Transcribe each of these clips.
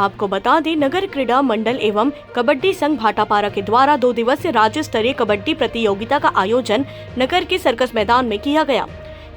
आपको बता दें, नगर क्रीड़ा मंडल एवं कबड्डी संघ भाटापारा के द्वारा 2 दिवसीय राज्य स्तरीय कबड्डी प्रतियोगिता का आयोजन नगर के सर्कस मैदान में किया गया,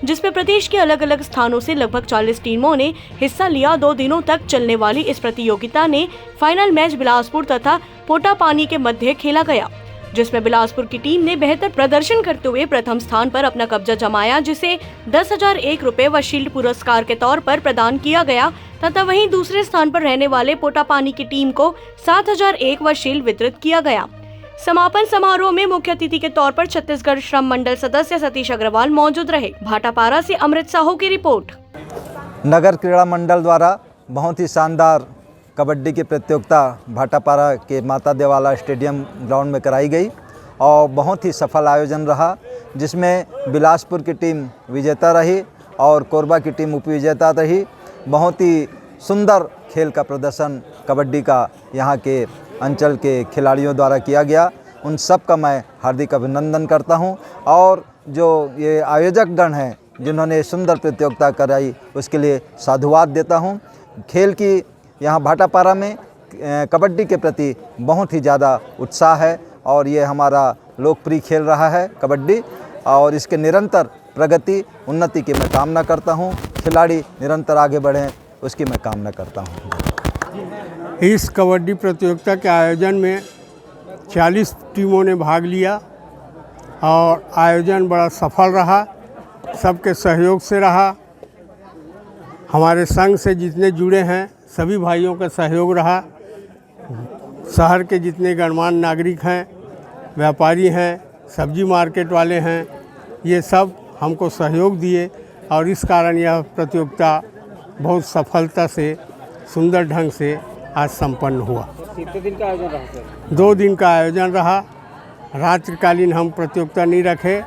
जिसमें प्रदेश के अलग अलग स्थानों से लगभग 40 टीमों ने हिस्सा लिया। 2 दिनों तक चलने वाली इस प्रतियोगिता ने फाइनल मैच बिलासपुर तथा पोटापानी के मध्य खेला गया, जिसमें बिलासपुर की टीम ने बेहतर प्रदर्शन करते हुए प्रथम स्थान पर अपना कब्जा जमाया, जिसे 10,001 रुपए व शील्ड पुरस्कार के तौर पर प्रदान किया गया तथा वहीं दूसरे स्थान पर रहने वाले पोटापानी की टीम को 7,001 व शील्ड वितरित किया गया। समापन समारोह में मुख्य अतिथि के तौर पर छत्तीसगढ़ श्रम मंडल सदस्य सतीश अग्रवाल मौजूद रहे। भाटापारा से अमृत साहू की रिपोर्ट। नगर क्रीड़ा मंडल द्वारा बहुत ही शानदार कबड्डी की प्रतियोगिता भाटापारा के माता देवाला स्टेडियम ग्राउंड में कराई गई और बहुत ही सफल आयोजन रहा, जिसमें बिलासपुर की टीम विजेता रही और कोरबा की टीम उपविजेता रही। बहुत ही सुंदर खेल का प्रदर्शन कबड्डी का यहाँ के अंचल के खिलाड़ियों द्वारा किया गया। उन सब का मैं हार्दिक अभिनंदन करता हूँ और जो ये आयोजक गण हैं जिन्होंने सुंदर प्रतियोगिता कराई उसके लिए साधुवाद देता हूँ। खेल की यहाँ भाटापारा में कबड्डी के प्रति बहुत ही ज़्यादा उत्साह है और ये हमारा लोकप्रिय खेल रहा है कबड्डी, और इसके निरंतर प्रगति उन्नति की मैं कामना करता हूँ। खिलाड़ी निरंतर आगे बढ़ें उसकी मैं कामना करता हूँ। इस कबड्डी प्रतियोगिता के आयोजन में 40 टीमों ने भाग लिया और आयोजन बड़ा सफल रहा, सबके सहयोग से रहा। हमारे संघ से जितने जुड़े हैं सभी भाइयों का सहयोग रहा। शहर के जितने गणमान्य नागरिक हैं, व्यापारी हैं, सब्जी मार्केट वाले हैं, ये सब हमको सहयोग दिए और इस कारण यह प्रतियोगिता बहुत सफलता से सुंदर ढंग से आज संपन्न हुआ। कितने दिन का आयोजन रहा सर? 2 दिन का आयोजन रहा। रात्रिकालीन हम प्रतियोगिता नहीं रखे,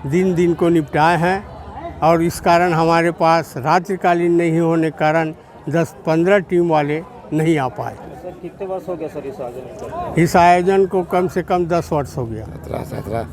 दिन को निपटाए हैं और इस कारण हमारे पास रात्रिकालीन नहीं होने के कारण 10-15 टीम वाले नहीं आ पाए। सर कितने वर्ष हो गया सर इस आयोजन को? इस आयोजन को कम से कम 10 वर्ष हो गया। 17